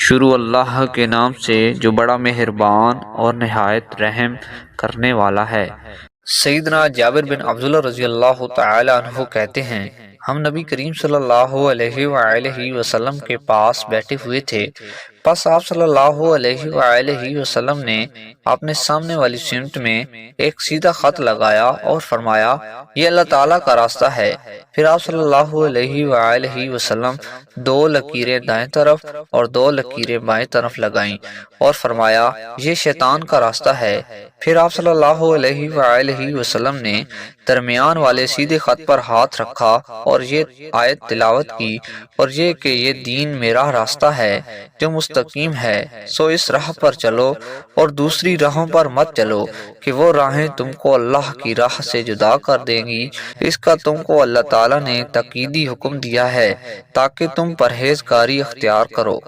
شروع اللہ کے نام سے جو بڑا مہربان اور نہایت رحم کرنے والا ہے۔ سیدنا جابر بن عبداللہ رضی اللہ تعالی عنہ کہتے ہیں، ہم نبی کریم صلی اللہ علیہ وآلہ وسلم کے پاس بیٹھے ہوئے تھے، پس آپ صلی اللہ علیہ وآلہ وسلم نے اپنے سامنے والی سمت میں ایک سیدھا خط لگایا اور فرمایا یہ اللہ تعالیٰ کا راستہ ہے۔ پھر آپ صلی اللہ علیہ وآلہ وسلم 2 لکیریں دائیں طرف اور 2 لکیریں بائیں طرف لگائیں اور فرمایا یہ شیطان کا راستہ ہے۔ پھر آپ صلی اللہ علیہ وآلہ وسلم نے درمیان والے سیدھے خط پر ہاتھ رکھا اور یہ آیت تلاوت کی، اور یہ کہ یہ دین میرا راستہ ہے جو مستقیم ہے، سو اس راہ پر چلو اور دوسری راہوں پر مت چلو کہ وہ راہیں تم کو اللہ کی راہ سے جدا کر دیں گی۔ اس کا تم کو اللہ تعالیٰ نے تاکیدی حکم دیا ہے تاکہ تم پرہیزگاری اختیار کرو۔